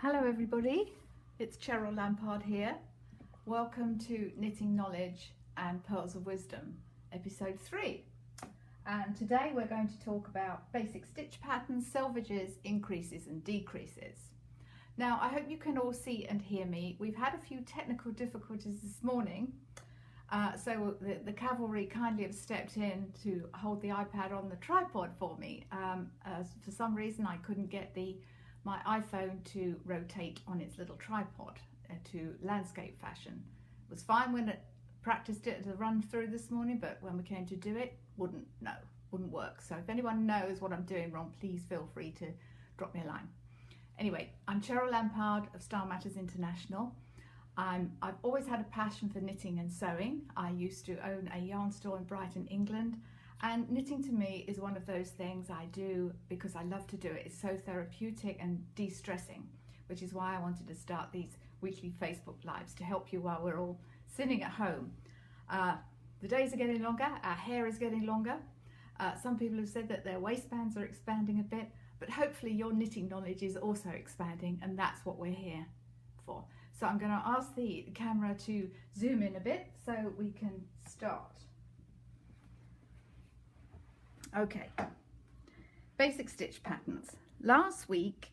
Hello everybody, it's Cheryl Lampard here. Welcome to Knitting Knowledge and Pearls of Wisdom, episode 3. And today we're going to talk about basic stitch patterns, selvages, increases and decreases. Now I hope you can all see and hear me. We've had a few technical difficulties this morning, so the cavalry kindly have stepped in to hold the iPad on the tripod for me. As for some reason I couldn't get my iPhone to rotate on its little tripod to landscape fashion. It was fine when it practiced it as a run through this morning, but when we came to do it, wouldn't work. So if anyone knows what I'm doing wrong, please feel free to drop me a line. Anyway, I'm Cheryl Lampard of Style Matters International. I've always had a passion for knitting and sewing. I used to own a yarn store in Brighton, England. And knitting to me is one of those things I do because I love to do it. It's so therapeutic and de-stressing, which is why I wanted to start these weekly Facebook Lives to help you while we're all sitting at home. The days are getting longer, our hair is getting longer. Some people have said that their waistbands are expanding a bit, but hopefully your knitting knowledge is also expanding, and that's what we're here for. So I'm going to ask the camera to zoom in a bit so we can start. Okay, basic stitch patterns. Last week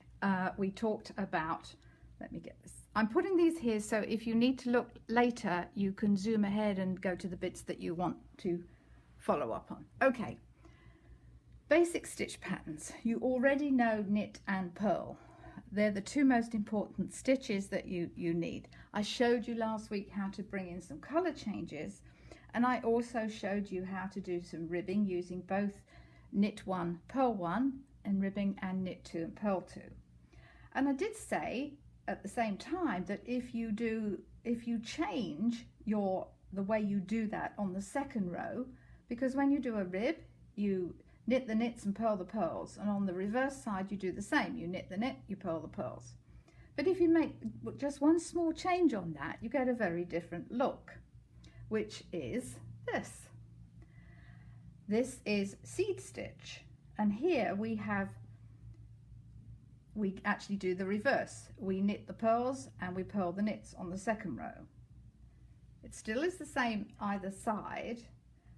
we talked about, let me get this, I'm putting these here so if you need to look later you can zoom ahead and go to the bits that you want to follow up on. Okay, basic stitch patterns. You already know knit and purl. They're the two most important stitches that you need. I showed you last week how to bring in some color changes, and I also showed you how to do some ribbing using both knit 1, purl 1 and ribbing, and knit 2 and purl 2. And I did say at the same time that if you change the way you do that on the second row, because when you do a rib you knit the knits and purl the purls, and on the reverse side you do the same, you knit the knit, you purl the purls. But if you make just one small change on that, you get a very different look, which is this. This is seed stitch, and here we actually do the reverse. We knit the purls and we purl the knits on the second row. It still is the same either side,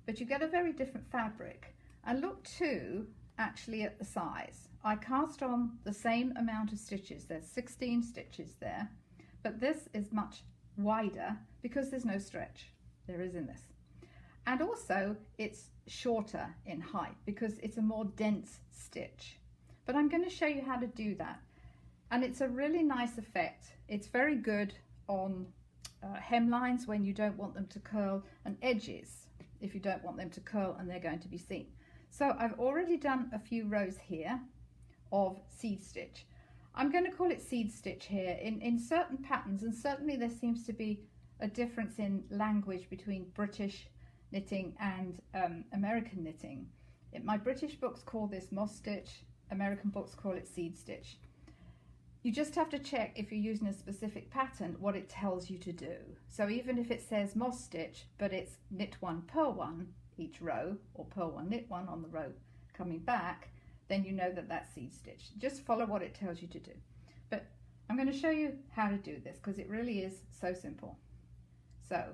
but you get a very different fabric. And look too actually at the size. I cast on the same amount of stitches. There's 16 stitches there, but this is much wider because there's no stretch. There is in this. And also it's shorter in height because it's a more dense stitch. But I'm going to show you how to do that. And it's a really nice effect. It's very good on hemlines when you don't want them to curl, and edges if you don't want them to curl and they're going to be seen. So I've already done a few rows here of seed stitch. I'm going to call it seed stitch here in certain patterns, and certainly there seems to be a difference in language between British knitting and American knitting. My British books call this moss stitch, American books call it seed stitch. You just have to check if you're using a specific pattern what it tells you to do. So even if it says moss stitch but it's knit 1 purl 1 each row, or purl 1 knit 1 on the row coming back, then you know that that's seed stitch. Just follow what it tells you to do. But I'm going to show you how to do this because it really is so simple. So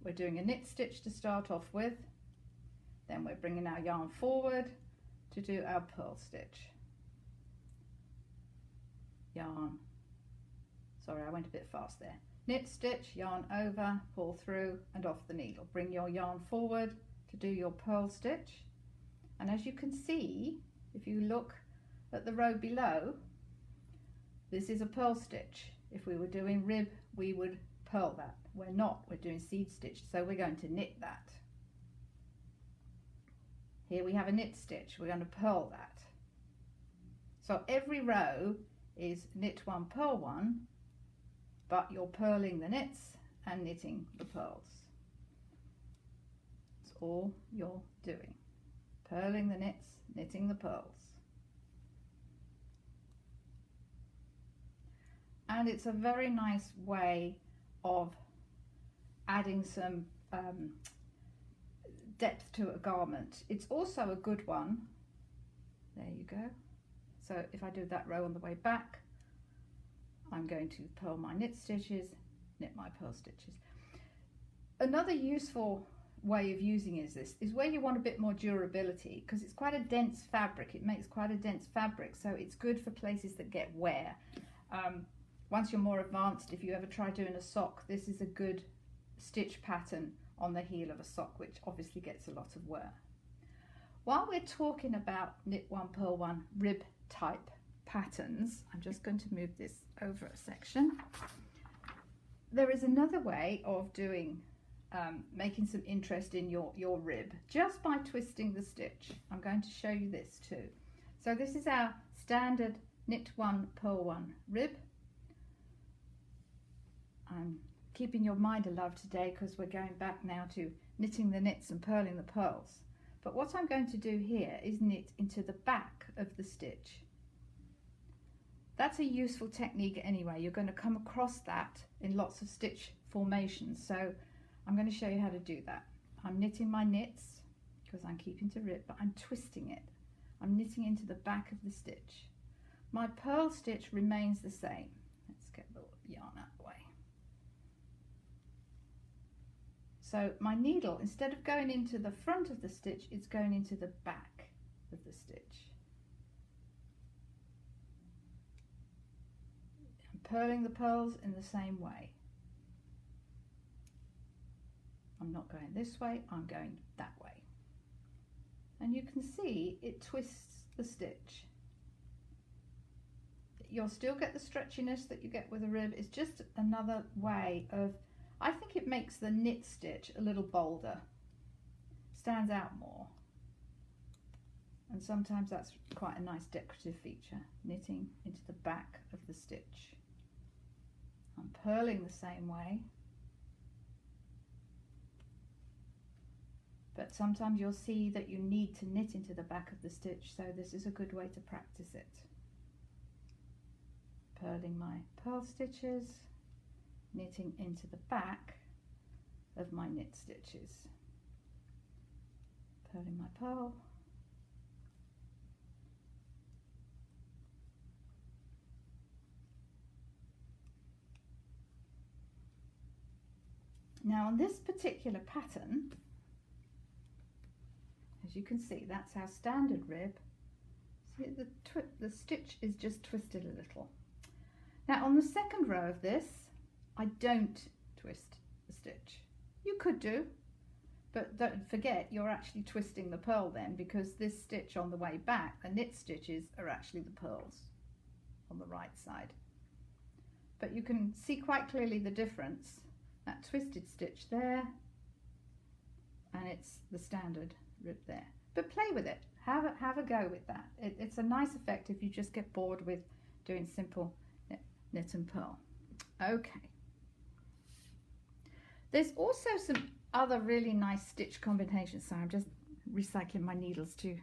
we're doing a knit stitch to start off with, then we're bringing our yarn forward to do our purl stitch. Yarn, sorry I went a bit fast there. Knit stitch, yarn over, pull through and off the needle. Bring your yarn forward to do your purl stitch, and as you can see, if you look at the row below, this is a purl stitch. If we were doing rib we would purl that. We're not, we're doing seed stitch, so we're going to knit that. Here we have a knit stitch, we're going to purl that. So every row is knit 1 purl 1, but you're purling the knits and knitting the purls. That's all you're doing. Purling the knits, knitting the purls. And it's a very nice way of adding some depth to a garment. It's also a good one, there you go, so if I do that row on the way back I'm going to purl my knit stitches, knit my purl stitches. Another useful way of using this is where you want a bit more durability, because it's quite a dense fabric. It makes quite a dense fabric, so it's good for places that get wear. Once you're more advanced, if you ever try doing a sock, this is a good stitch pattern on the heel of a sock, which obviously gets a lot of wear. While we're talking about knit one, purl one, rib type patterns, I'm just going to move this over a section. There is another way of doing making some interest in your rib just by twisting the stitch. I'm going to show you this too. So this is our standard knit one, purl one rib. I'm keeping your mind alive today because we're going back now to knitting the knits and purling the pearls. But what I'm going to do here is knit into the back of the stitch. That's a useful technique anyway. You're going to come across that in lots of stitch formations. So I'm going to show you how to do that. I'm knitting my knits because I'm keeping to rib, but I'm twisting it. I'm knitting into the back of the stitch. My purl stitch remains the same. Let's get the yarn out of the way. So my needle, instead of going into the front of the stitch, it's going into the back of the stitch. I'm purling the pearls in the same way. I'm not going this way, I'm going that way. And you can see it twists the stitch. You'll still get the stretchiness that you get with a rib. It's just another way of, I think it makes the knit stitch a little bolder, stands out more. And sometimes that's quite a nice decorative feature, knitting into the back of the stitch. I'm purling the same way. But sometimes you'll see that you need to knit into the back of the stitch, so this is a good way to practice it. Purling my purl stitches, knitting into the back of my knit stitches. Purling my purl. Now on this particular pattern, as you can see, that's our standard rib. See, the stitch is just twisted a little. Now on the second row of this, I don't twist the stitch. You could do, but don't forget you're actually twisting the purl then, because this stitch on the way back, the knit stitches are actually the pearls on the right side. But you can see quite clearly the difference. That twisted stitch there, and it's the standard rib there. But play with it, have a go with that. It's a nice effect if you just get bored with doing simple knit and purl. Okay. There's also some other really nice stitch combinations, so I'm just recycling my needles to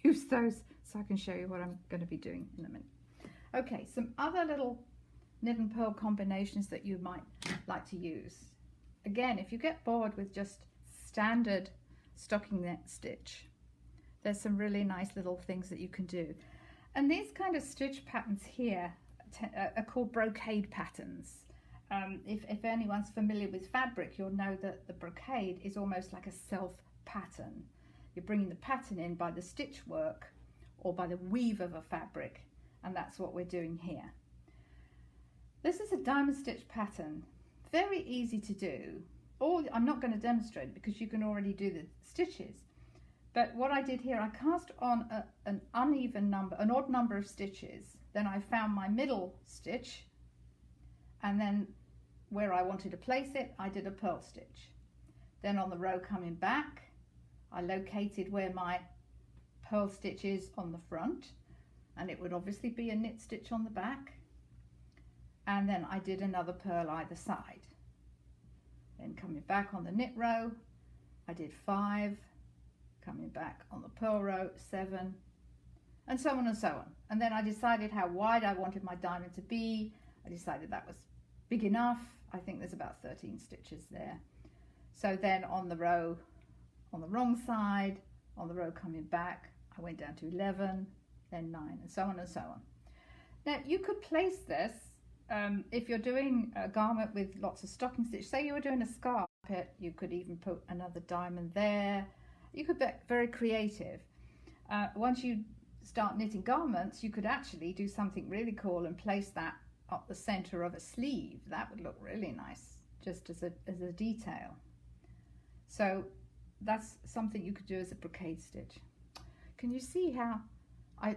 use those so I can show you what I'm going to be doing in a minute. Okay, some other little knit and purl combinations that you might like to use. Again, if you get bored with just standard stocking knit stitch, there's some really nice little things that you can do. And these kind of stitch patterns here are called brocade patterns. If anyone's familiar with fabric, you'll know that the brocade is almost like a self pattern. You're bringing the pattern in by the stitch work or by the weave of a fabric, and that's what we're doing here. This is a diamond stitch pattern, very easy to do. I'm not going to demonstrate because you can already do the stitches, but what I did here, I cast on an odd number of stitches, then I found my middle stitch, and then where I wanted to place it, I did a purl stitch. Then on the row coming back, I located where my purl stitch is on the front, and it would obviously be a knit stitch on the back, and then I did another purl either side. Then coming back on the knit row, I did 5, coming back on the purl row, 7, and so on and so on. And then I decided how wide I wanted my diamond to be. I decided that was big enough. I think there's about 13 stitches there. So then on the row on the wrong side, on the row coming back, I went down to 11, then 9, and so on and so on. Now you could place this if you're doing a garment with lots of stocking stitch, say you were doing a scarf, you could even put another diamond there. You could be very creative. Once you start knitting garments, you could actually do something really cool and place that up the center of a sleeve. That would look really nice, just as a detail. So that's something you could do as a brocade stitch. Can you see how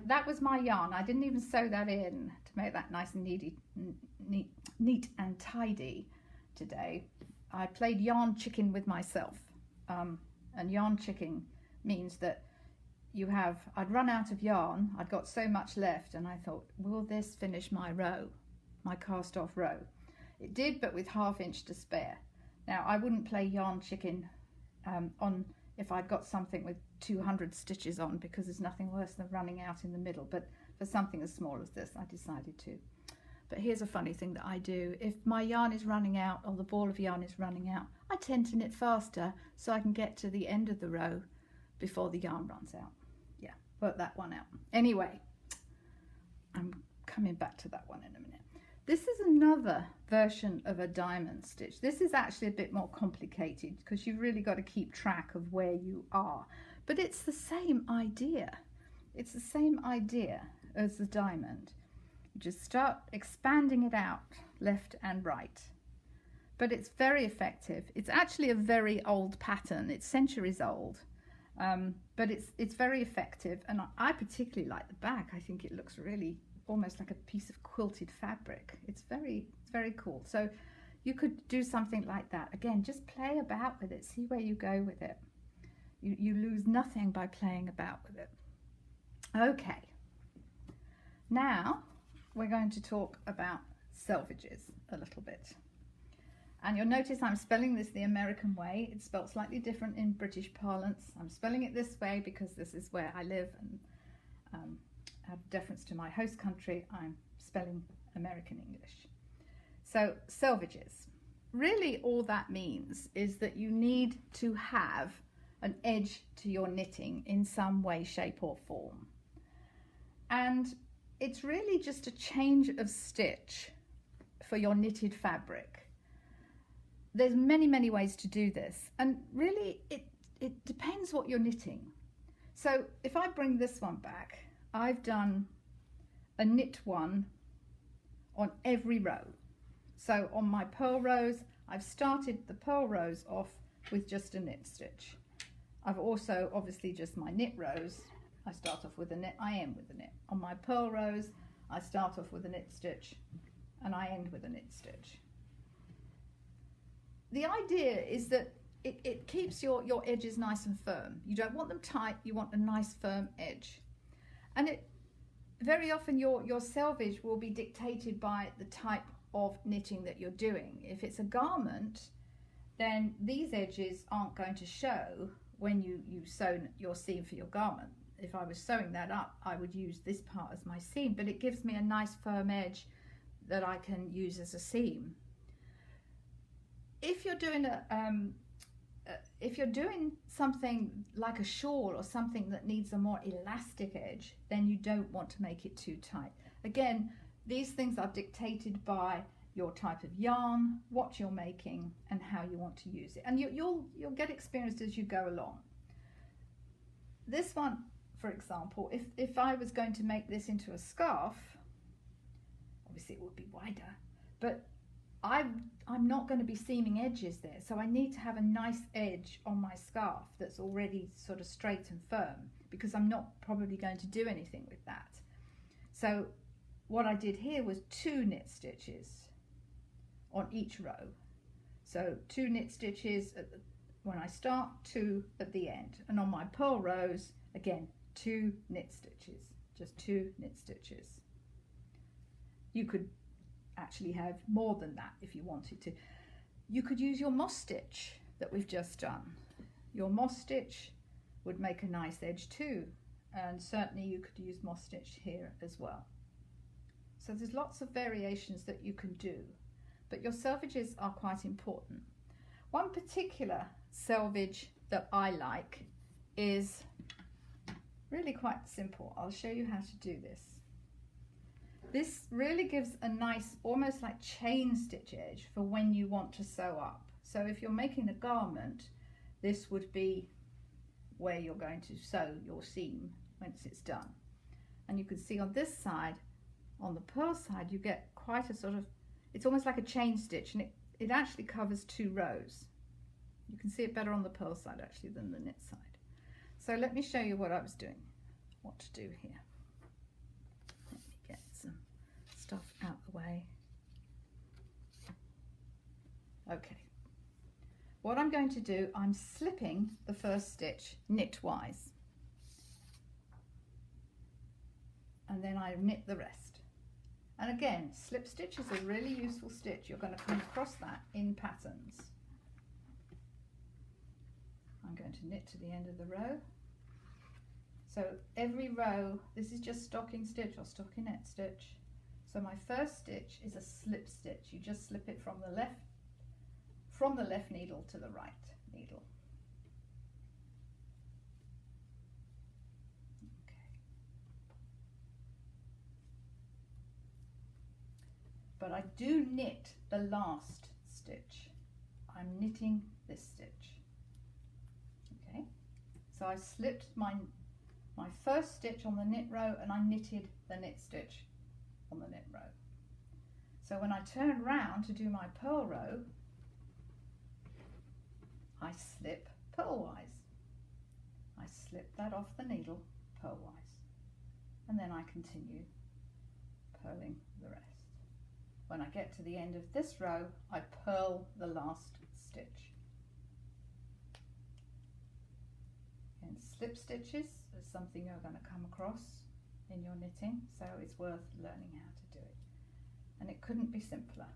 that was my yarn? I didn't even sew that in to make that nice and neat and tidy today. I played yarn chicken with myself, and yarn chicken means that I'd run out of yarn, I'd got so much left, and I thought, will this finish my row, my cast off row? It did, but with 1/2 inch to spare. Now I wouldn't play yarn chicken on if I'd got something with 200 stitches on, because there's nothing worse than running out in the middle, but for something as small as this I decided to. But here's a funny thing that I do. If my yarn is running out, or the ball of yarn is running out, I tend to knit faster so I can get to the end of the row before the yarn runs out. Yeah, work that one out. Anyway, I'm coming back to that one in a minute. This is another version of a diamond stitch. This is actually a bit more complicated because you've really got to keep track of where you are. But it's the same idea. It's the same idea as the diamond. You just start expanding it out left and right. But it's very effective. It's actually a very old pattern. It's centuries old. But it's very effective, and I particularly like the back. I think it looks really almost like a piece of quilted fabric. It's very cool. So you could do something like that. Again, just play about with it. See where you go with it. You lose nothing by playing about with it. Okay. Now we're going to talk about selvages a little bit. And you'll notice I'm spelling this the American way. It's spelled slightly different in British parlance. I'm spelling it this way because this is where I live, and out of deference to my host country, I'm spelling American English. So selvages. Really all that means is that you need to have an edge to your knitting in some way, shape or form. And it's really just a change of stitch for your knitted fabric. There's many ways to do this, and really it depends what you're knitting. So if I bring this one back, I've done a knit one on every row. So on my purl rows, I've started the purl rows off with just a knit stitch. I've also, obviously, just my knit rows, I start off with a knit, I end with a knit. On my purl rows, I start off with a knit stitch and I end with a knit stitch. The idea is that it keeps your edges nice and firm. You don't want them tight, you want a nice firm edge. And very often your selvage will be dictated by the type of knitting that you're doing. If it's a garment, then these edges aren't going to show when you sew your seam for your garment. If I was sewing that up, I would use this part as my seam, but it gives me a nice firm edge that I can use as a seam. If you're doing something like a shawl or something that needs a more elastic edge, then you don't want to make it too tight. Again, these things are dictated by your type of yarn, what you're making, and how you want to use it. And you'll get experienced as you go along. This one, for example, if I was going to make this into a scarf, obviously it would be wider, but I'm not going to be seaming edges there, so I need to have a nice edge on my scarf that's already sort of straight and firm, because I'm not probably going to do anything with that. So what I did here was 2 knit stitches on each row. So 2 knit stitches when I start, 2 at the end, and on my purl rows, again, 2 knit stitches, just 2 knit stitches. You could actually have more than that if you wanted to. You could use your moss stitch that we've just done. Your moss stitch would make a nice edge too, and certainly you could use moss stitch here as well. So there's lots of variations that you can do, but your selvages are quite important. One particular selvage that I like is really quite simple. I'll show you how to do this. This really gives a nice, almost like chain stitch edge for when you want to sew up. So if you're making a garment, this would be where you're going to sew your seam once it's done. And you can see on this side, on the purl side, you get quite a sort of, it's almost like a chain stitch, and it actually covers 2 rows. You can see it better on the purl side actually than the knit side. So let me show you what I was doing, what to do here. Let me get some stuff out the way. Okay. What I'm going to do, I'm slipping the first stitch knitwise. And then I knit the rest. And again, slip stitch is a really useful stitch. You're going to come across that in patterns. I'm going to knit to the end of the row. So every row, this is just stocking stitch or stockinette stitch. So my first stitch is a slip stitch. You just slip it from the left needle to the right needle. Okay. But I do knit the last stitch. I'm knitting this stitch. Okay, so I slipped my first stitch on the knit row and I knitted the knit stitch on the knit row. So when I turn round to do my purl row, I slip purlwise. I slip that off the needle purlwise, and then I continue purling the rest. When I get to the end of this row, I purl the last stitch. And slip stitches is something you're going to come across in your knitting, so it's worth learning how to do it. And it couldn't be simpler.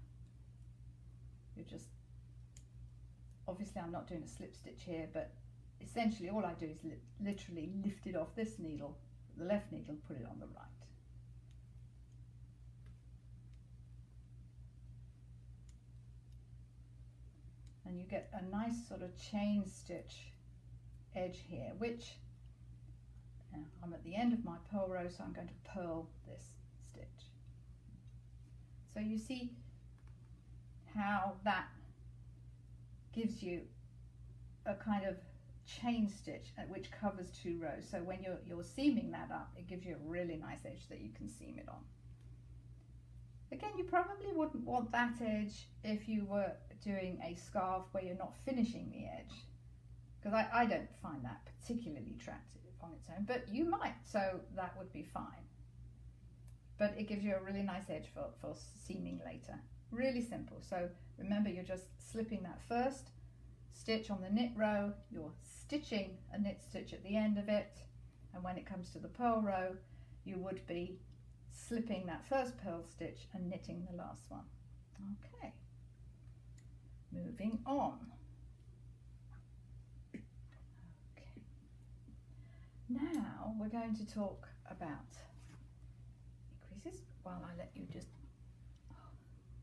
You're just, obviously I'm not doing a slip stitch here, but essentially all I do is literally lift it off this needle, the left needle, and put it on the right. And you get a nice sort of chain stitch edge here, which I'm at the end of my purl row, so I'm going to purl this stitch. So you see how that gives you a kind of chain stitch which covers 2 rows. So when you're seaming that up, it gives you a really nice edge that you can seam it on. Again, you probably wouldn't want that edge if you were doing a scarf where you're not finishing the edge, because I don't find that particularly attractive on its own, but you might, so that would be fine. But it gives you a really nice edge for seaming later. Really simple. So remember, you're just slipping that first stitch on the knit row, you're stitching a knit stitch at the end of it, and when it comes to the purl row, you would be slipping that first purl stitch and knitting the last one. Okay, moving on. Okay, now we're going to talk about increases. While I let you just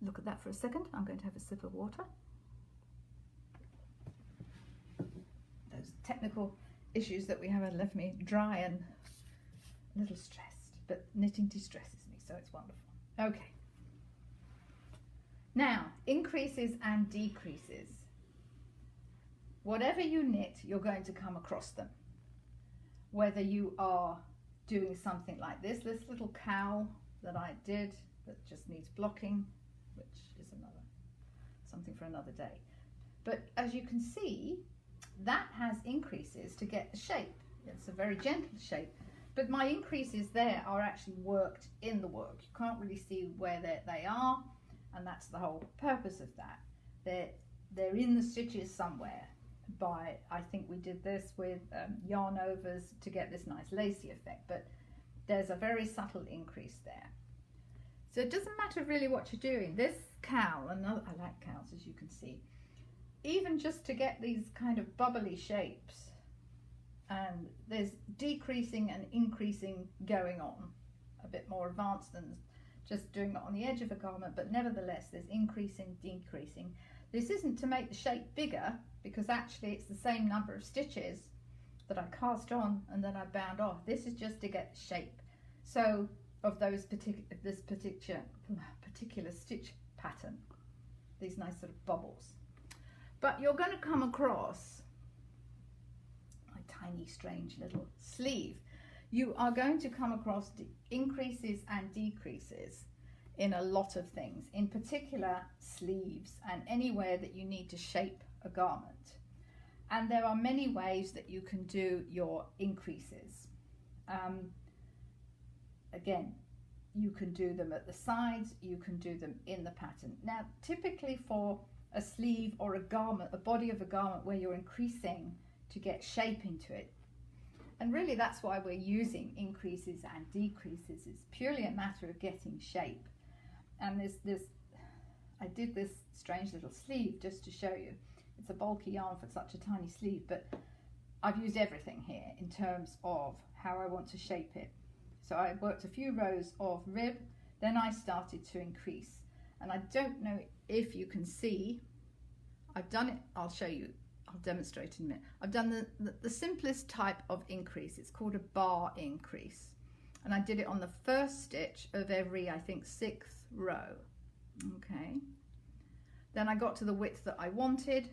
look at that for a second, I'm going to have a sip of water. Those technical issues that we have have left me dry and a little stressed, but knitting distresses me, so it's wonderful. Okay. Now, increases and decreases. Whatever you knit, you're going to come across them. Whether you are doing something like this little cowl that I did that just needs blocking, which is something for another day. But as you can see, that has increases to get the shape. It's a very gentle shape, but my increases there are actually worked in the work. You can't really see where they are, and that's the whole purpose of that. They're in the stitches somewhere. I think we did this with yarn overs to get this nice lacy effect, but there's a very subtle increase there. So it doesn't matter really what you're doing. This cowl, I like cowls, as you can see, even just to get these kind of bubbly shapes, and there's decreasing and increasing going on, a bit more advanced than just doing it on the edge of a garment, but nevertheless there's increasing, decreasing. This isn't to make the shape bigger, because actually it's the same number of stitches that I cast on and then I bound off. This is just to get the shape. So of this particular stitch pattern, these nice sort of bubbles. But you're going to come across a tiny strange little sleeve. You are going to come across increases and decreases in a lot of things, in particular sleeves and anywhere that you need to shape a garment. And there are many ways that you can do your increases. Again, you can do them at the sides, you can do them in the pattern. Now, typically for a sleeve or a garment, a body of a garment where you're increasing to get shape into it, and really that's why we're using increases and decreases. It's purely a matter of getting shape. And I did this strange little sleeve just to show you. It's a bulky yarn for such a tiny sleeve, but I've used everything here in terms of how I want to shape it. So I worked a few rows of rib, then I started to increase. And I don't know if you can see, I've done it, I'll show you, I'll demonstrate in a minute. I've done the simplest type of increase. It's called a bar increase. And I did it on the first stitch of every, I think, 6th row. Okay. Then I got to the width that I wanted,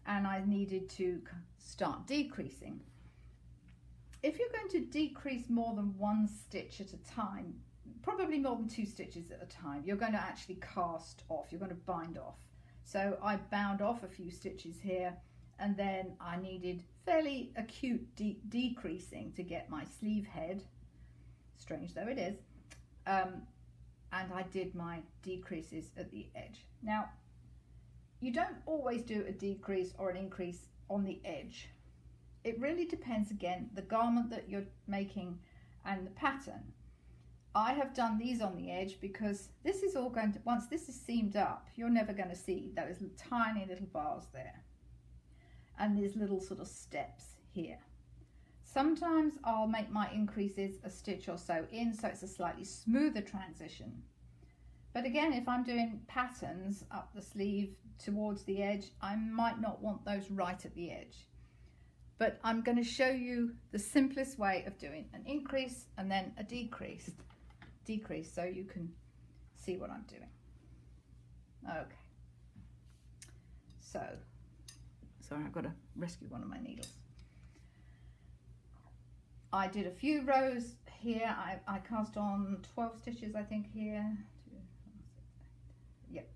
and I needed to start decreasing. If you're going to decrease more than 1 stitch at a time, probably more than 2 stitches at a time, you're going to actually cast off, you're going to bind off. So I bound off a few stitches here, and then I needed fairly acute decreasing to get my sleeve head, strange though it is, and I did my decreases at the edge. Now, you don't always do a decrease or an increase on the edge. It really depends, again, the garment that you're making and the pattern. I have done these on the edge because this is all going to, once this is seamed up, you're never going to see those tiny little bars there. And these little sort of steps here. Sometimes I'll make my increases a stitch or so in, so it's a slightly smoother transition. But again, if I'm doing patterns up the sleeve towards the edge, I might not want those right at the edge. But I'm going to show you the simplest way of doing an increase and then a decrease, so you can see what I'm doing. Okay. So, sorry, I've got to rescue one of my needles. I did a few rows here. I cast on 12 stitches, I think, here. 2, 4, 6, 8. Yep.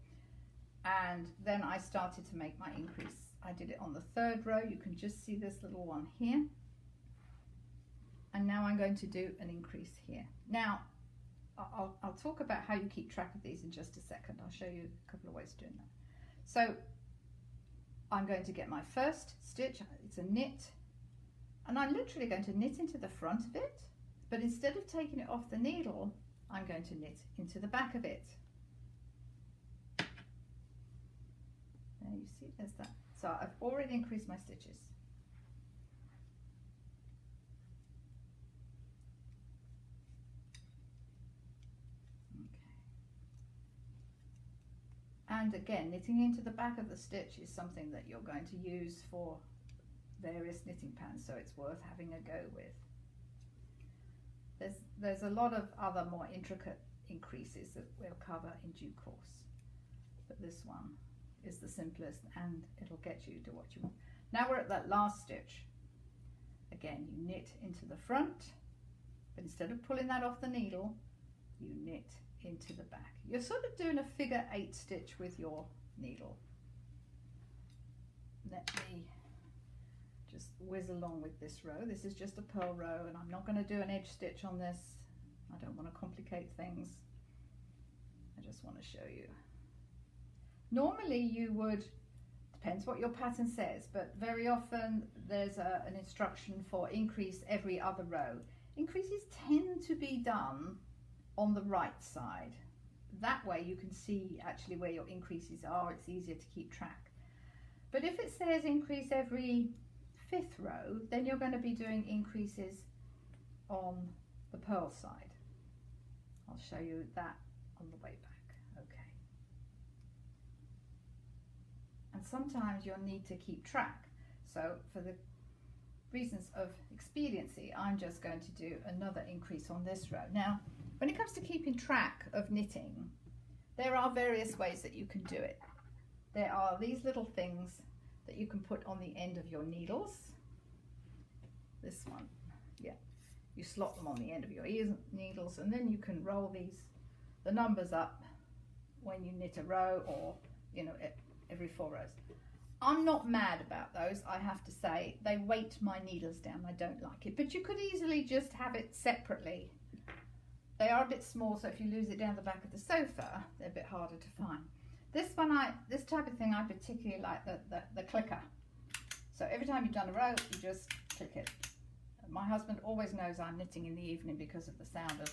And then I started to make my increase. I did it on the 3rd row. You can just see this little one here. And now I'm going to do an increase here. Now, I'll talk about how you keep track of these in just a second. I'll show you a couple of ways of doing that. So I'm going to get my first stitch. It's a knit. And I'm literally going to knit into the front of it. But instead of taking it off the needle, I'm going to knit into the back of it. There you see, there's that. So I've already increased my stitches. Okay. And again, knitting into the back of the stitch is something that you're going to use for various knitting patterns, so it's worth having a go with. There's a lot of other more intricate increases that we'll cover in due course, but this one is the simplest and it'll get you to what you want. Now we're at that last stitch. Again, you knit into the front, but instead of pulling that off the needle, you knit into the back. You're sort of doing a figure 8 stitch with your needle. Let me just whiz along with this row. This is just a purl row, and I'm not going to do an edge stitch on this. I don't want to complicate things. I just want to show you. Normally you would, depends what your pattern says, but very often there's an instruction for increase every other row. Increases tend to be done on the right side. That way you can see actually where your increases are. It's easier to keep track. But if it says increase every 5th row, then you're going to be doing increases on the purl side. I'll show you that on the way back. Okay. And sometimes you'll need to keep track. So for the reasons of expediency, I'm just going to do another increase on this row. Now, When it comes to keeping track of knitting, there are various ways that you can do it. There are these little things that you can put on the end of your needles. This one, yeah. You slot them on the end of your needles, and then you can roll the numbers up when you knit a row, or every 4 rows. I'm not mad about those, I have to say. They weight my needles down. I don't like it, but you could easily just have it separately. They are a bit small, so if you lose it down the back of the sofa, they're a bit harder to find. This type of thing, I particularly like the clicker. So every time you've done a row, you just click it. My husband always knows I'm knitting in the evening because of the sound of,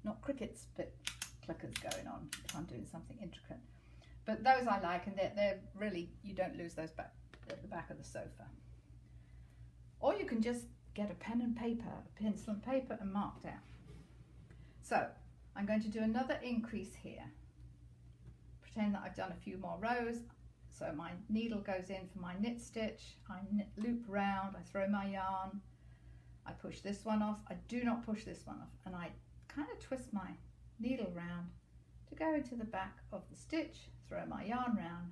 not crickets, but clickers going on if I'm doing something intricate. But those I like, and they're really, you don't lose those back at the back of the sofa. Or you can just get a pen and paper, a pencil and paper, and mark down. So I'm going to do another increase here. Pretend that I've done a few more rows. So my needle goes in for my knit stitch. I loop round, I throw my yarn, I push this one off. I do not push this one off, and I kind of twist my needle round to go into the back of the stitch, throw my yarn round.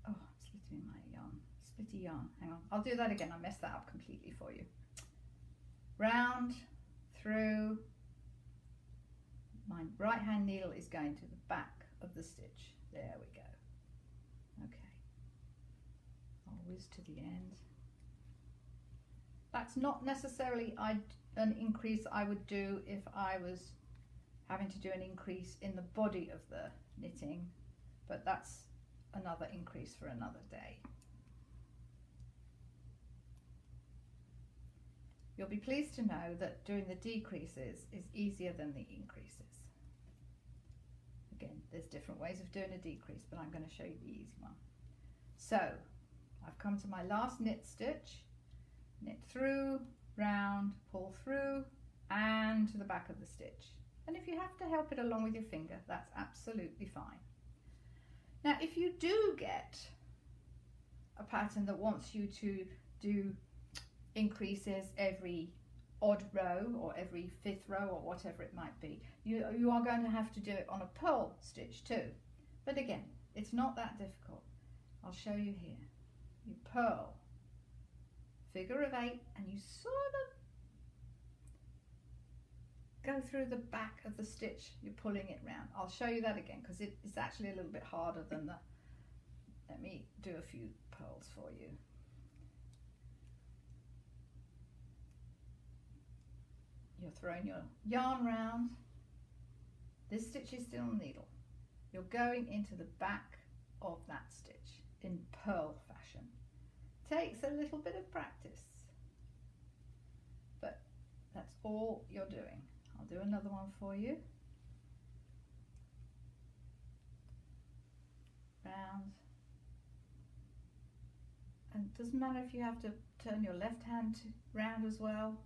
Oh, I'm splitting my yarn, splitty yarn, hang on. I'll do that again, I messed that up completely for you. Round, through, my right hand needle is going to the back of the stitch. There we go. Okay. I'll whiz to the end. That's not necessarily an increase I would do if I was having to do an increase in the body of the knitting, but that's another increase for another day. You'll be pleased to know that doing the decreases is easier than the increases. Again, there's different ways of doing a decrease, but I'm going to show you the easy one. So I've come to my last knit stitch, knit through, round, pull through, and to the back of the stitch. And if you have to help it along with your finger, that's absolutely fine. Now, if you do get a pattern that wants you to do increases every odd row or every 5th row or whatever it might be, you are going to have to do it on a purl stitch too. But again, it's not that difficult. I'll show you here. You purl, figure of 8, and you sort of go through the back of the stitch. You're pulling it round. I'll show you that again because it's actually a little bit harder than the, let me do a few purls for you. You're throwing your yarn round. This stitch is still on the needle. You're going into the back of that stitch in purl fashion. Takes a little bit of practice, but that's all you're doing. I'll do another one for you. Round. And it doesn't matter if you have to turn your left hand round as well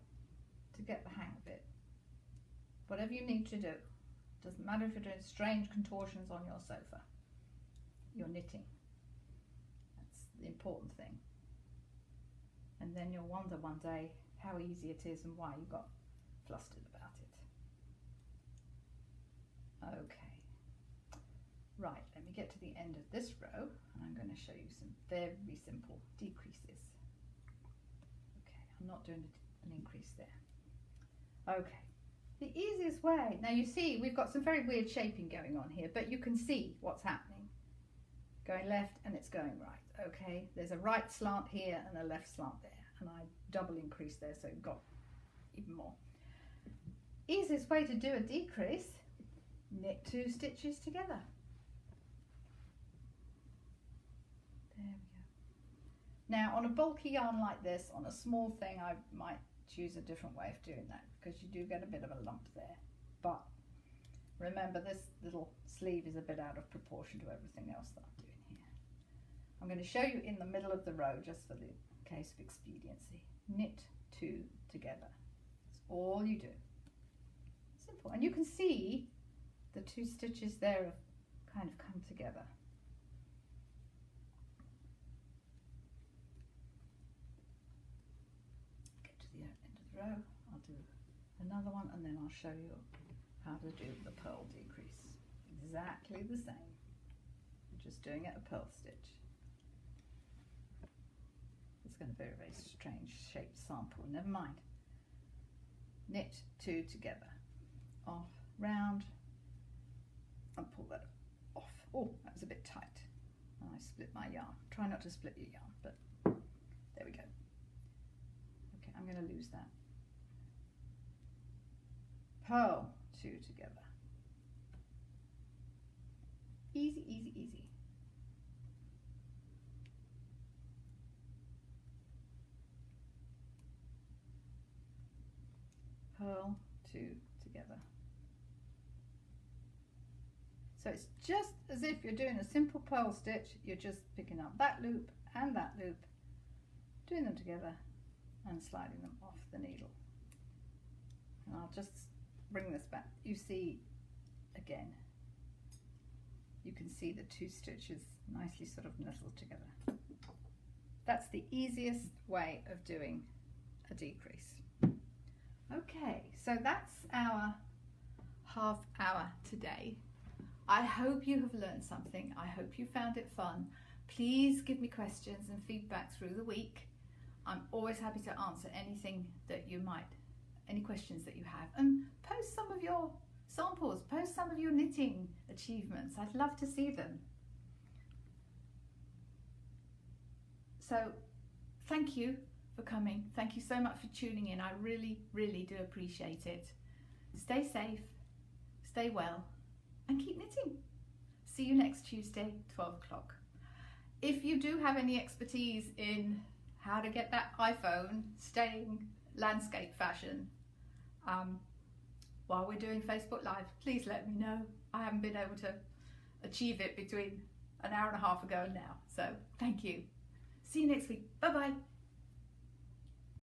to get the hang of it. Whatever you need to do. Doesn't matter if you're doing strange contortions on your sofa. You're knitting. That's the important thing. And then you'll wonder one day how easy it is and why you got flustered about it. Okay. Right, let me get to the end of this row and I'm going to show you some very simple decreases. Okay, I'm not doing an increase there. Okay, the easiest way, now you see we've got some very weird shaping going on here, but you can see what's happening. Going left and it's going right, okay? There's a right slant here and a left slant there, and I double increase there so you've got even more. Easiest way to do a decrease, knit 2 stitches together. There we go. Now on a bulky yarn like this, on a small thing, I might choose a different way of doing that because you do get a bit of a lump there, but remember this little sleeve is a bit out of proportion to everything else that I'm doing here. I'm going to show you in the middle of the row just for the case of expediency. Knit 2 together. That's all you do. Simple. And you can see the 2 stitches there have kind of come together. Get to the end of the row. I'll do another one, and then I'll show you how to do the purl decrease. Exactly the same. I'm just doing it a purl stitch. It's going to be a very strange shaped sample. Never mind. Knit 2 together, off, round, and pull that off. Oh, that was a bit tight. And I split my yarn. Try not to split your yarn, but there we go. Okay, I'm going to lose that. Purl 2 together. Easy, easy, easy. Purl 2 together. So it's just as if you're doing a simple purl stitch. You're just picking up that loop and that loop, doing them together and sliding them off the needle. And I'll just bring this back. You see, again, you can see the 2 stitches nicely sort of nestled together. That's the easiest way of doing a decrease. Okay, so that's our half hour today. I hope you have learned something. I hope you found it fun. Please give me questions and feedback through the week. I'm always happy to answer anything that you might, any questions that you have, and post some of your samples, post some of your knitting achievements. I'd love to see them. So thank you for coming. Thank you so much for tuning in. I really, really do appreciate it. Stay safe, stay well, and keep knitting. See you next Tuesday, 12 o'clock. If you do have any expertise in how to get that iPhone staying landscape fashion while we're doing Facebook Live, please let me know. I haven't been able to achieve it between an hour and a half ago and now. So thank you. See you next week. Bye bye.